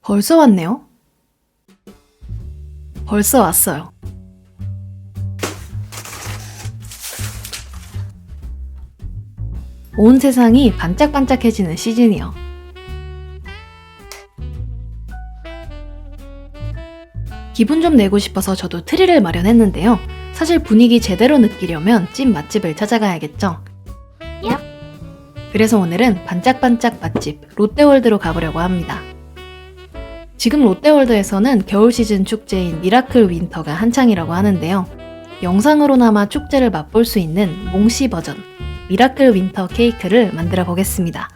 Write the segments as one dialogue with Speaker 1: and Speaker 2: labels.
Speaker 1: 벌써 왔네요? 벌써 왔어요. 온 세상이 반짝반짝해지는 시즌이요. 기분 좀 내고 싶어서 저도 트리를 마련했는데요. 사실 분위기 제대로 느끼려면 찐 맛집을 찾아가야겠죠. 그래서 오늘은 반짝반짝 맛집 롯데월드로 가보려고 합니다. 지금 롯데월드에서는 겨울 시즌 축제인 미라클 윈터가 한창이라고 하는데요. 영상으로나마 축제를 맛볼 수 있는 몽씨 버전 미라클 윈터 케이크를 만들어 보겠습니다.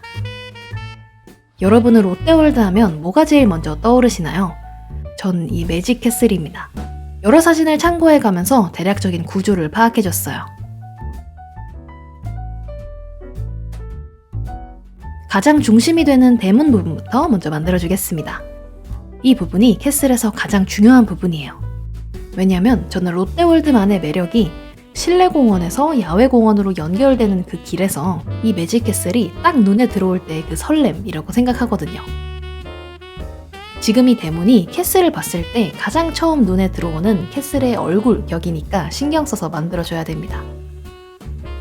Speaker 1: 여러분은 롯데월드 하면 뭐가 제일 먼저 떠오르시나요? 전 이 매직 캐슬입니다. 여러 사진을 참고해 가면서 대략적인 구조를 파악해줬어요. 가장 중심이 되는 대문 부분부터 먼저 만들어주겠습니다. 이 부분이 캐슬에서 가장 중요한 부분이에요. 왜냐면 저는 롯데월드만의 매력이 실내 공원에서 야외 공원으로 연결되는 그 길에서 이 매직 캐슬이 딱 눈에 들어올 때 그 설렘이라고 생각하거든요. 지금 이 대문이 캐슬을 봤을 때 가장 처음 눈에 들어오는 캐슬의 얼굴 격이니까 신경 써서 만들어줘야 됩니다.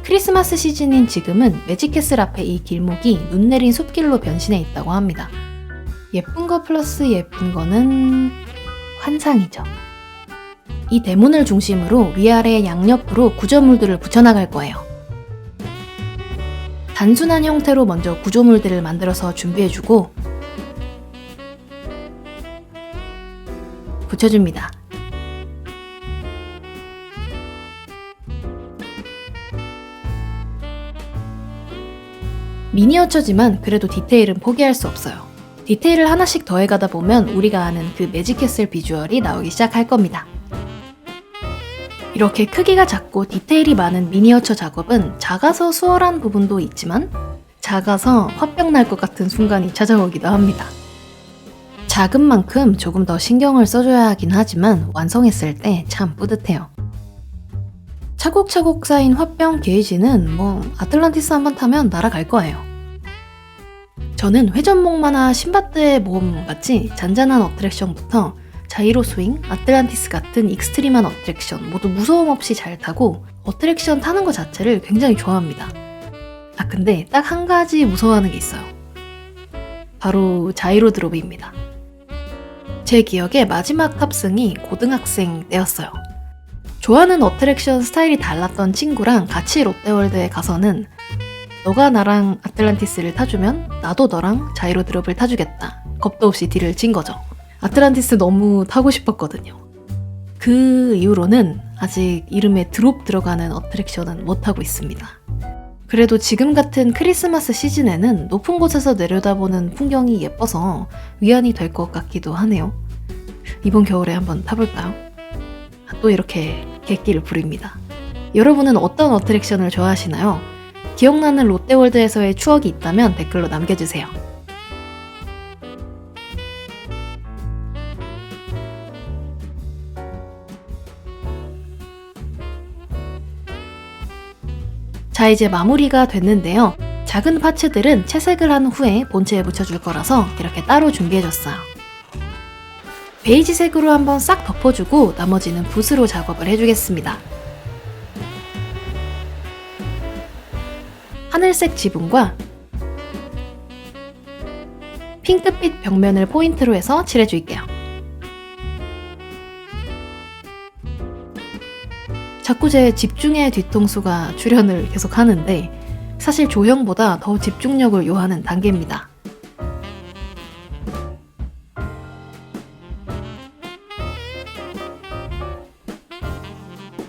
Speaker 1: 크리스마스 시즌인 지금은 매직 캐슬 앞에 이 길목이 눈 내린 숲길로 변신해 있다고 합니다. 예쁜 거 플러스 예쁜 거는 환상이죠. 이 대문을 중심으로 위아래 양옆으로 구조물들을 붙여나갈 거예요. 단순한 형태로 먼저 구조물들을 만들어서 준비해주고 붙여줍니다. 미니어처지만 그래도 디테일은 포기할 수 없어요. 디테일을 하나씩 더해가다 보면 우리가 아는 그 매직 캐슬 비주얼이 나오기 시작할 겁니다. 이렇게 크기가 작고 디테일이 많은 미니어처 작업은 작아서 수월한 부분도 있지만 작아서 화병 날 것 같은 순간이 찾아오기도 합니다. 작은 만큼 조금 더 신경을 써줘야 하긴 하지만 완성했을 때 참 뿌듯해요. 차곡차곡 쌓인 화병 게이지는 아틀란티스 한번 타면 날아갈 거예요. 저는 회전목마나 신밧드의 모험같이 잔잔한 어트랙션부터 자이로 스윙, 아틀란티스 같은 익스트림한 어트랙션 모두 무서움 없이 잘 타고 어트랙션 타는 것 자체를 굉장히 좋아합니다. 근데 딱 한 가지 무서워하는 게 있어요. 바로 자이로 드롭입니다. 제 기억에 마지막 탑승이 고등학생 때였어요. 좋아하는 어트랙션 스타일이 달랐던 친구랑 같이 롯데월드에 가서는 너가 나랑 아틀란티스를 타주면 나도 너랑 자이로 드롭을 타주겠다. 겁도 없이 딜을 친 거죠. 아틀란티스 너무 타고 싶었거든요. 그 이후로는 아직 이름에 드롭 들어가는 어트랙션은 못 타고 있습니다. 그래도 지금 같은 크리스마스 시즌에는 높은 곳에서 내려다보는 풍경이 예뻐서 위안이 될 것 같기도 하네요. 이번 겨울에 한번 타볼까요? 또 이렇게 객기를 부립니다. 여러분은 어떤 어트랙션을 좋아하시나요? 기억나는 롯데월드에서의 추억이 있다면 댓글로 남겨주세요. 자, 이제 마무리가 됐는데요. 작은 파츠들은 채색을 한 후에 본체에 붙여줄 거라서 이렇게 따로 준비해줬어요. 베이지색으로 한번 싹 덮어주고 나머지는 붓으로 작업을 해주겠습니다. 하늘색 지붕과 핑크빛 벽면을 포인트로 해서 칠해줄게요. 자꾸 제 집중의 뒤통수가 출현을 계속 하는데 사실 조형보다 더 집중력을 요하는 단계입니다.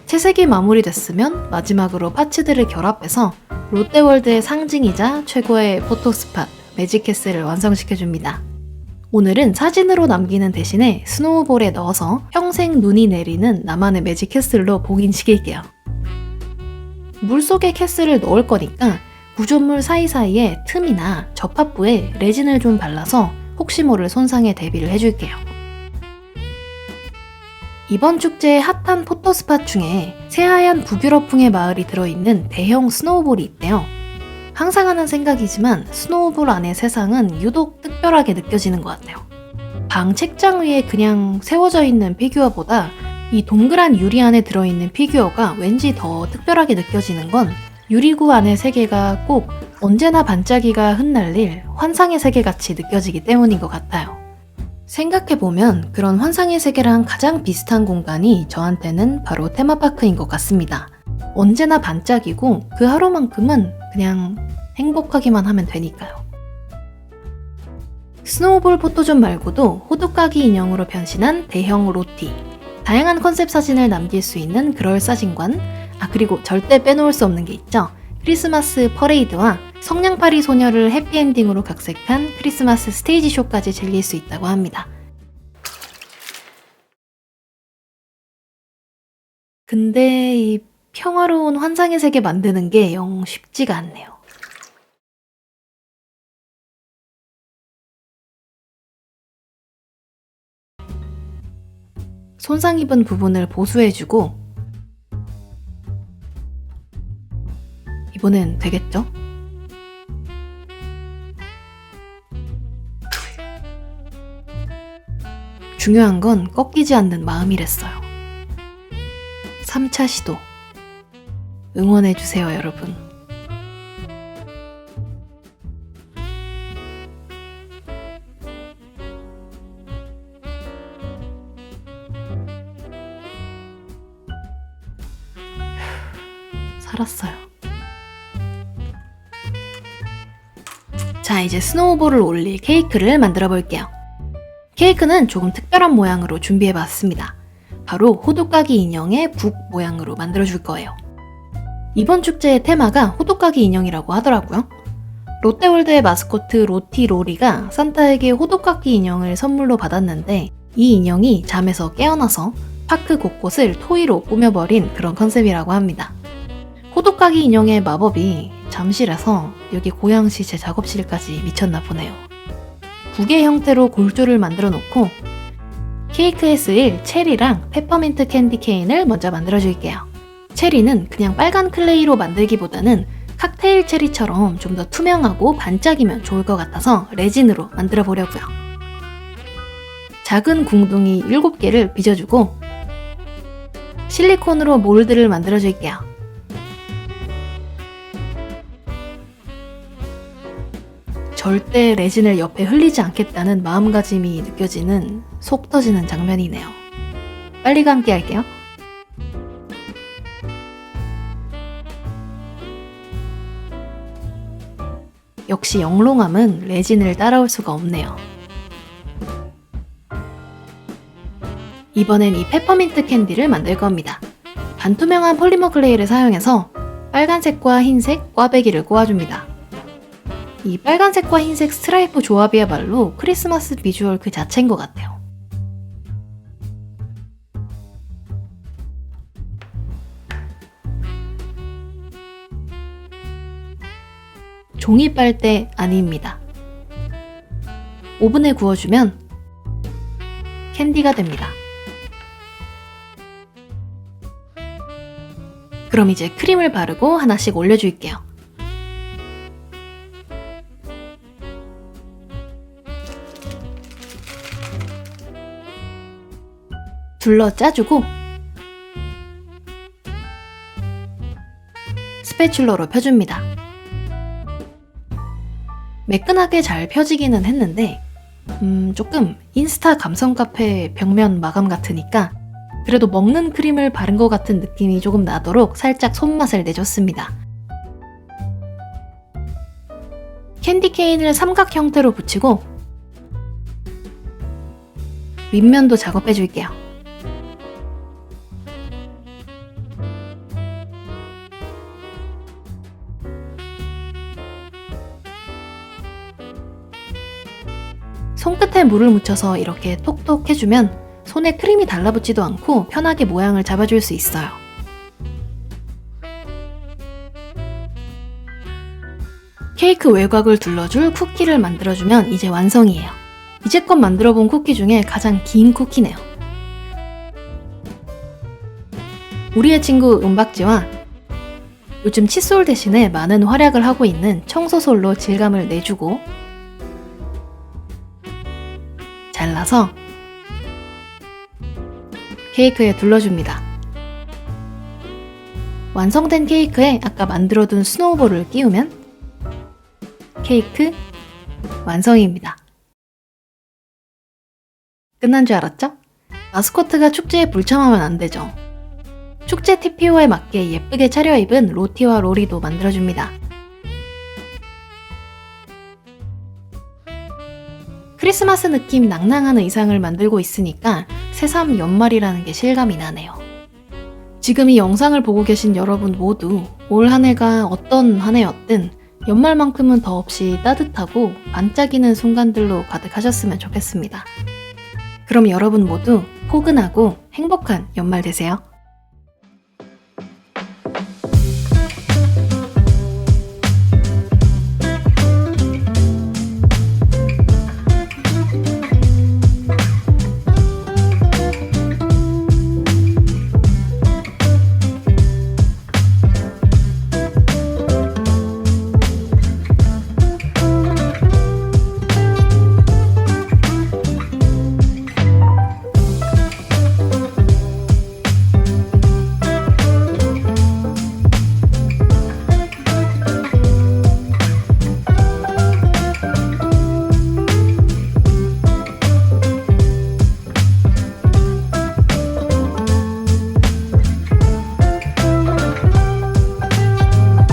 Speaker 1: 채색이 마무리됐으면 마지막으로 파츠들을 결합해서 롯데월드의 상징이자 최고의 포토스팟 매직 캐슬을 완성시켜줍니다. 오늘은 사진으로 남기는 대신에 스노우볼에 넣어서 평생 눈이 내리는 나만의 매직 캐슬로 봉인시킬게요. 물속에 캐슬을 넣을 거니까 구조물 사이사이에 틈이나 접합부에 레진을 좀 발라서 혹시 모를 손상에 대비를 해줄게요. 이번 축제의 핫한 포토스팟 중에 새하얀 북유럽풍의 마을이 들어있는 대형 스노우볼이 있대요. 항상 하는 생각이지만 스노우볼 안의 세상은 유독 특별하게 느껴지는 것 같아요. 방 책장 위에 그냥 세워져 있는 피규어보다 이 동그란 유리 안에 들어있는 피규어가 왠지 더 특별하게 느껴지는 건 유리구 안의 세계가 꼭 언제나 반짝이가 흩날릴 환상의 세계같이 느껴지기 때문인 것 같아요. 생각해보면 그런 환상의 세계랑 가장 비슷한 공간이 저한테는 바로 테마파크인 것 같습니다. 언제나 반짝이고 그 하루만큼은 그냥 행복하기만 하면 되니까요. 스노우볼 포토존 말고도 호두까기 인형으로 변신한 대형 로티, 다양한 컨셉 사진을 남길 수 있는 그럴싸진관, 그리고 절대 빼놓을 수 없는 게 있죠. 크리스마스 퍼레이드와 성냥팔이 소녀를 해피엔딩으로 각색한 크리스마스 스테이지 쇼까지 즐길 수 있다고 합니다. 근데 이 평화로운 환상의 세계 만드는 게 영 쉽지가 않네요. 손상 입은 부분을 보수해주고 이번엔 되겠죠? 중요한 건 꺾이지 않는 마음이랬어요. 3차 시도 응원해주세요, 여러분. 살았어요. 자, 이제 스노우볼을 올릴 케이크를 만들어 볼게요. 케이크는 조금 특별한 모양으로 준비해봤습니다. 바로 호두까기 인형의 북 모양으로 만들어줄 거예요. 이번 축제의 테마가 호두까기 인형이라고 하더라고요. 롯데월드의 마스코트 로티로리가 산타에게 호두까기 인형을 선물로 받았는데 이 인형이 잠에서 깨어나서 파크 곳곳을 토이로 꾸며버린 그런 컨셉이라고 합니다. 호두까기 인형의 마법이 잠실에서 여기 고양시 제 작업실까지 미쳤나 보네요. 부개 형태로 골조를 만들어 놓고 케이크에 쓰일 체리랑 페퍼민트 캔디 케인을 먼저 만들어 줄게요. 체리는 그냥 빨간 클레이로 만들기보다는 칵테일 체리처럼 좀 더 투명하고 반짝이면 좋을 것 같아서 레진으로 만들어 보려고요. 작은 궁둥이 7개를 빚어주고 실리콘으로 몰드를 만들어 줄게요. 절대 레진을 옆에 흘리지 않겠다는 마음가짐이 느껴지는 속 터지는 장면이네요. 빨리 감기 할게요. 역시 영롱함은 레진을 따라올 수가 없네요. 이번엔 이 페퍼민트 캔디를 만들 겁니다. 반투명한 폴리머 클레이를 사용해서 빨간색과 흰색 꽈배기를 꼬아줍니다. 이 빨간색과 흰색 스트라이프 조합이야말로 크리스마스 비주얼 그 자체인 것 같아요. 종이 빨대 아닙니다. 오븐에 구워주면 캔디가 됩니다. 그럼 이제 크림을 바르고 하나씩 올려줄게요. 둘러 짜주고 스패츌러로 펴줍니다. 매끈하게 잘 펴지기는 했는데 조금 인스타 감성 카페 벽면 마감 같으니까 그래도 먹는 크림을 바른 것 같은 느낌이 조금 나도록 살짝 손맛을 내줬습니다. 캔디 케인을 삼각 형태로 붙이고 윗면도 작업해줄게요. 손끝에 물을 묻혀서 이렇게 톡톡 해주면 손에 크림이 달라붙지도 않고 편하게 모양을 잡아줄 수 있어요. 케이크 외곽을 둘러줄 쿠키를 만들어주면 이제 완성이에요. 이제껏 만들어본 쿠키 중에 가장 긴 쿠키네요. 우리의 친구 은박지와 요즘 칫솔 대신에 많은 활약을 하고 있는 청소솔로 질감을 내주고 잘라서 케이크에 둘러줍니다. 완성된 케이크에 아까 만들어둔 스노우볼을 끼우면 케이크 완성입니다. 끝난 줄 알았죠? 마스코트가 축제에 불참하면 안 되죠. 축제 TPO에 맞게 예쁘게 차려입은 로티와 로리도 만들어줍니다. 크리스마스 느낌 낭낭한 의상을 만들고 있으니까 새삼 연말이라는 게 실감이 나네요. 지금 이 영상을 보고 계신 여러분 모두 올 한 해가 어떤 한 해였든 연말만큼은 더없이 따뜻하고 반짝이는 순간들로 가득하셨으면 좋겠습니다. 그럼 여러분 모두 포근하고 행복한 연말 되세요.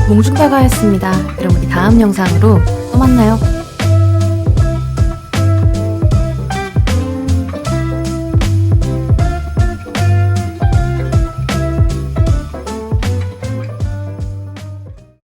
Speaker 1: 몽중다가였습니다. 그럼 우리 다음 영상으로 또 만나요.